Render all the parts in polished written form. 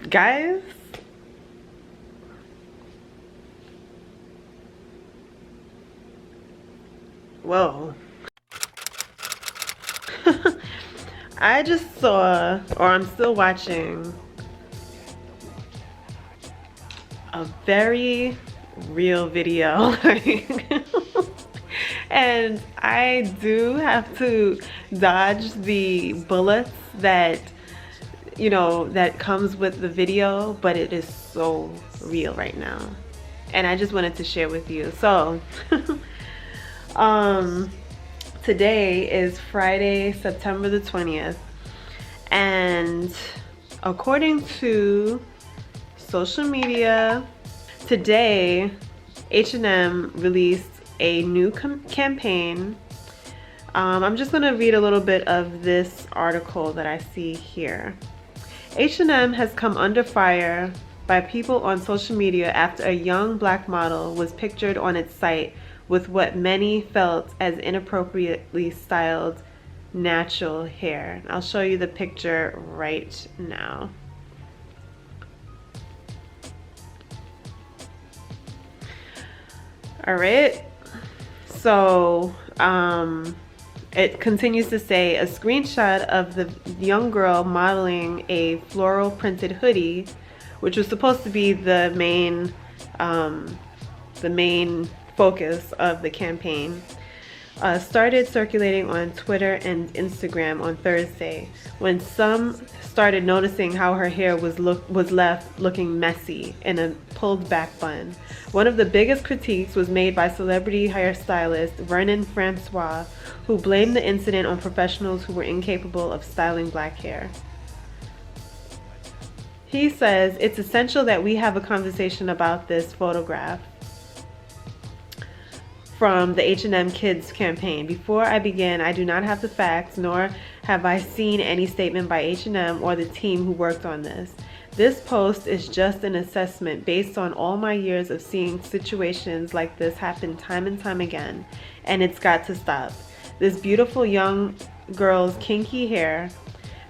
Guys, whoa. I just saw, or I'm still watching, a very real video. And I do have to dodge the bullets that, you know, that comes with the video, but it is so real right now. And I just wanted to share with you. So, today is Friday, September the 20th. And according to social media, today H&M released a new campaign. I'm just gonna read a little bit of this article that I see here. H&M has come under fire by people on social media after a young black model was pictured on its site with what many felt as inappropriately styled natural hair. I'll show you the picture right now. All right, so it continues to say a screenshot of the young girl modeling a floral printed hoodie, which was supposed to be the main focus of the campaign, started circulating on Twitter and Instagram on Thursday, when some started noticing how her hair was left looking messy in a pulled back bun. One of the biggest critiques was made by celebrity hairstylist Vernon Francois, who blamed the incident on professionals who were incapable of styling black hair. He says, "It's essential that we have a conversation about this photograph from the H&M Kids campaign. Before I begin, I do not have the facts, nor have I seen any statement by H&M or the team who worked on this. This post is just an assessment based on all my years of seeing situations like this happen time and time again, and it's got to stop. This beautiful young girl's kinky hair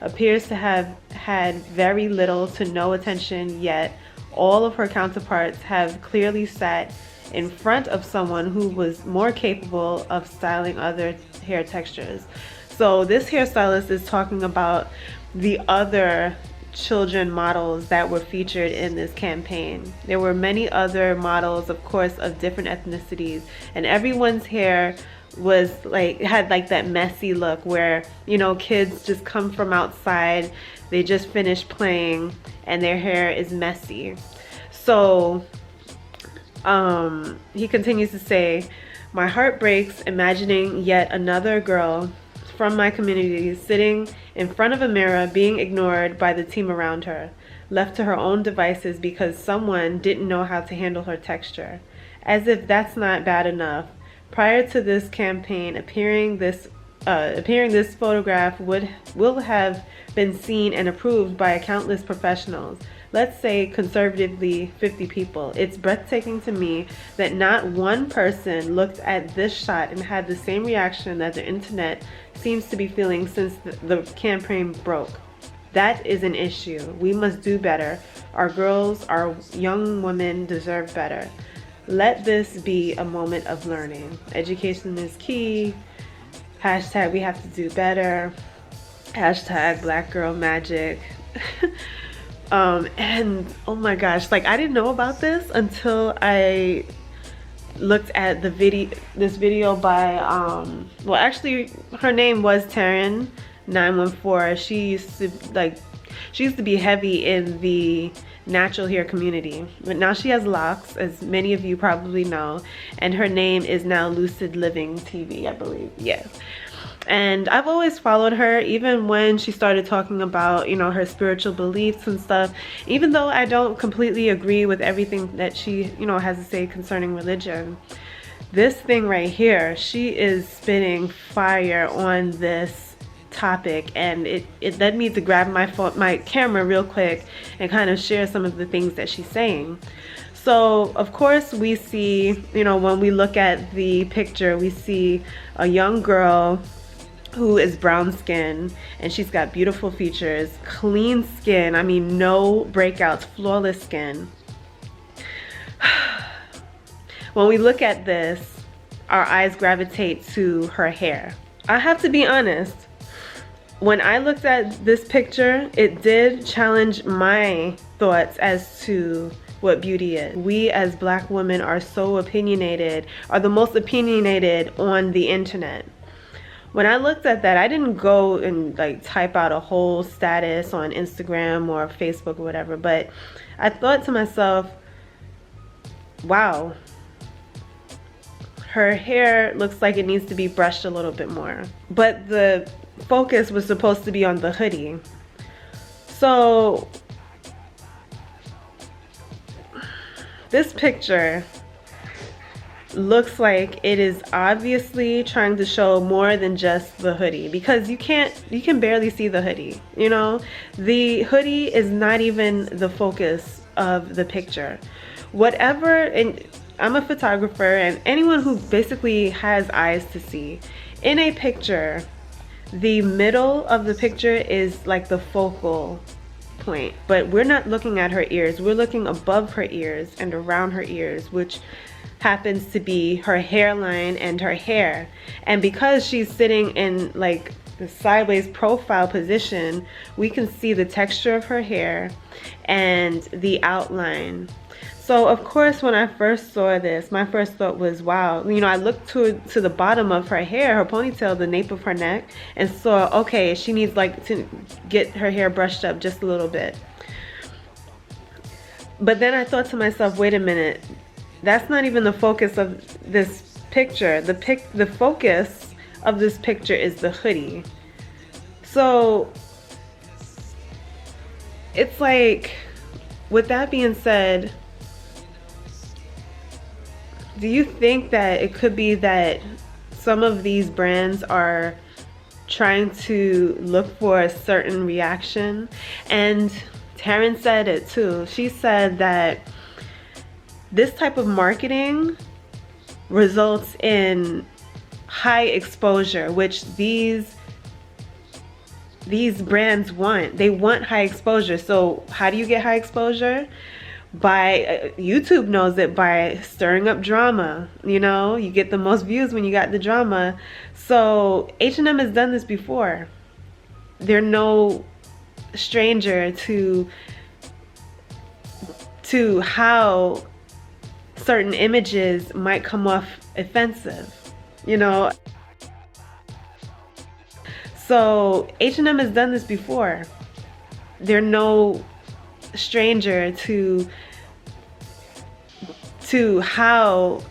appears to have had very little to no attention, yet all of her counterparts have clearly sat in front of someone who was more capable of styling other hair textures." So this hairstylist is talking about the other children models that were featured in this campaign. There were many other models, of course, of different ethnicities, and everyone's hair was like, had like that messy look where, you know, kids just come from outside, they just finished playing, and their hair is messy. So he continues to say, "My heart breaks imagining yet another girl from my community sitting in front of a mirror being ignored by the team around her, left to her own devices because someone didn't know how to handle her texture. As if that's not bad enough, prior to this campaign, appearing this photograph will have been seen and approved by countless professionals. Let's say conservatively 50 people. It's breathtaking to me that not one person looked at this shot and had the same reaction that the internet seems to be feeling since the campaign broke. That is an issue. We must do better. Our girls, our young women deserve better. Let this be a moment of learning. Education is key. Hashtag we have to do better. Hashtag Black Girl Magic." And oh my gosh, like I didn't know about this until I looked at the this video by well, actually her name was Taryn 914. She used to be heavy in the natural hair community, but now she has locks, as many of you probably know, and her name is now Lucid Living TV, I believe. Yes. And I've always followed her, even when she started talking about, you know, her spiritual beliefs and stuff. Even though I don't completely agree with everything that she, you know, has to say concerning religion, this thing right here, she is spitting fire on this topic, and it led me to grab my camera real quick and kind of share some of the things that she's saying. So of course we see, you know, when we look at the picture, we see a young girl who is brown skin, and she's got beautiful features, clean skin, I mean no breakouts, flawless skin. When we look at this, our eyes gravitate to her hair. I have to be honest, when I looked at this picture, it did challenge my thoughts as to what beauty is. We as black women are so opinionated, are the most opinionated on the internet. When I looked at that, I didn't go and like type out a whole status on Instagram or Facebook or whatever, but I thought to myself, wow, her hair looks like it needs to be brushed a little bit more. But the focus was supposed to be on the hoodie. So this picture looks like it is obviously trying to show more than just the hoodie, because you can barely see the hoodie, you know? The hoodie is not even the focus of the picture. Whatever, and I'm a photographer, and anyone who basically has eyes to see, in a picture, the middle of the picture is like the focal point, but we're not looking at her ears, we're looking above her ears and around her ears, which happens to be her hairline and her hair. And because she's sitting in like the sideways profile position, we can see the texture of her hair and the outline. So of course, when I first saw this, my first thought was, wow, you know, I looked to the bottom of her hair, her ponytail, the nape of her neck, and saw, okay, she needs like to get her hair brushed up just a little bit. But then I thought to myself, wait a minute, that's not even the focus of this picture. The focus of this picture is the hoodie. So it's like, with that being said, do you think that it could be that some of these brands are trying to look for a certain reaction? And Taryn said it too. She said that this type of marketing results in high exposure, which these brands want. They want high exposure. So how do you get high exposure? By YouTube knows it, by stirring up drama. You know, you get the most views when you got the drama. So H&M has done this before. They're no stranger to how certain images might come off offensive, you know. So H&M has done this before. They're no stranger to how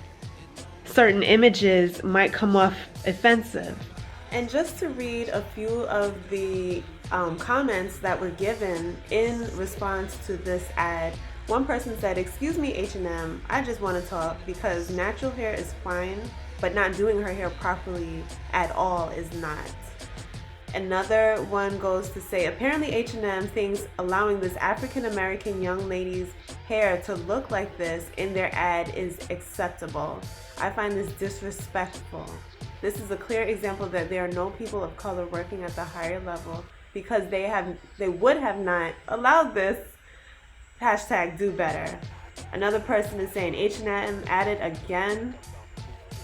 certain images might come off offensive. And just to read a few of the comments that were given in response to this ad. One person said, "Excuse me, H&M, I just want to talk because natural hair is fine, but not doing her hair properly at all is not." Another one goes to say, "Apparently H&M thinks allowing this African-American young lady's hair to look like this in their ad is acceptable. I find this disrespectful. This is a clear example that there are no people of color working at the higher level because they would have not allowed this. Hashtag do better." Another person is saying, "H&M added again.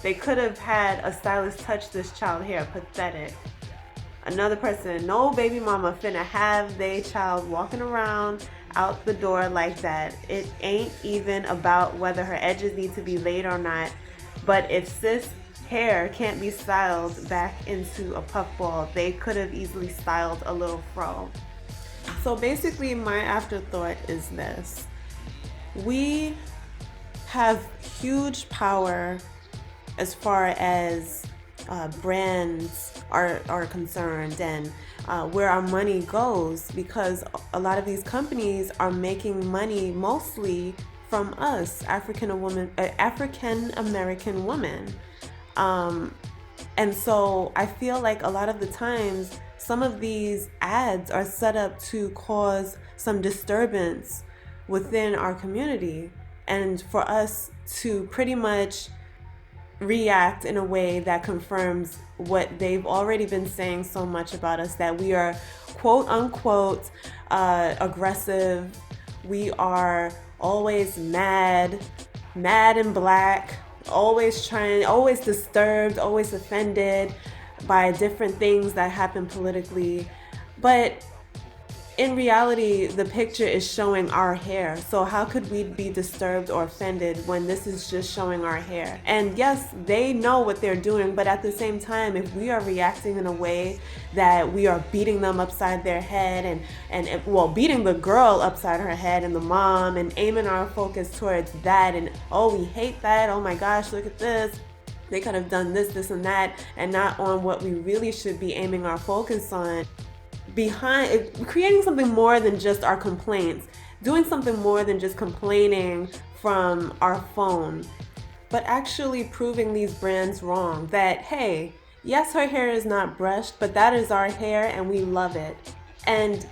They could have had a stylist touch this child hair. Pathetic." Another person, "No baby mama finna have they child walking around out the door like that. It ain't even about whether her edges need to be laid or not. But if sis hair can't be styled back into a puffball, they could have easily styled a little fro." So basically my afterthought is this. We have huge power as far as brands are concerned, and where our money goes, because a lot of these companies are making money mostly from us, African American women. And so I feel like a lot of the times some of these ads are set up to cause some disturbance within our community, and for us to pretty much react in a way that confirms what they've already been saying so much about us, that we are quote unquote aggressive, we are always mad and black, always disturbed, always offended by different things that happen politically. But in reality, the picture is showing our hair. So how could we be disturbed or offended when this is just showing our hair? And yes, they know what they're doing, but at the same time, if we are reacting in a way that we are beating them upside their head and well, beating the girl upside her head and the mom, and aiming our focus towards that, and oh, we hate that, oh my gosh, look at this, they could have done this and that, and not on what we really should be aiming our focus on. Behind creating something more than just our complaints, doing something more than just complaining from our phone, but actually proving these brands wrong. That, hey, yes, her hair is not brushed, but that is our hair and we love it. And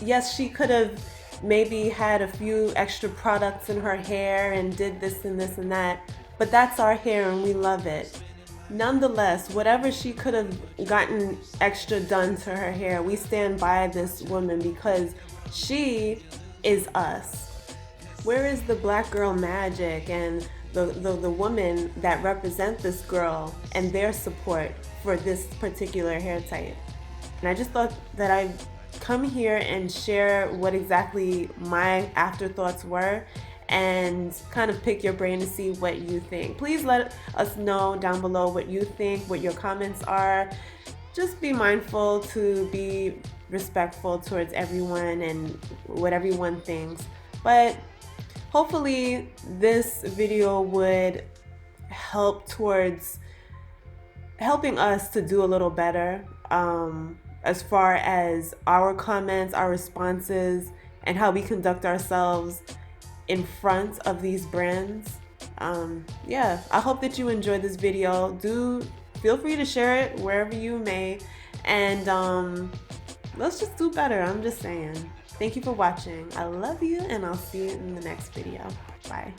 yes, she could have maybe had a few extra products in her hair and did this and this and that, but that's our hair and we love it. Nonetheless, whatever she could have gotten extra done to her hair, we stand by this woman because she is us. Where is the black girl magic and the woman that represent this girl and their support for this particular hair type? And I just thought that I'd come here and share what exactly my afterthoughts were, and kind of pick your brain to see what you think. Please let us know down below what you think, what your comments are. Just be mindful to be respectful towards everyone and what everyone thinks. But hopefully this video would help towards helping us to do a little better as far as our comments, our responses, and how we conduct ourselves in front of these brands. Yeah, I hope that you enjoyed this video. Do feel free to share it wherever you may, and let's just do better. I'm just saying. Thank you for watching. I love you, and I'll see you in the next video. Bye.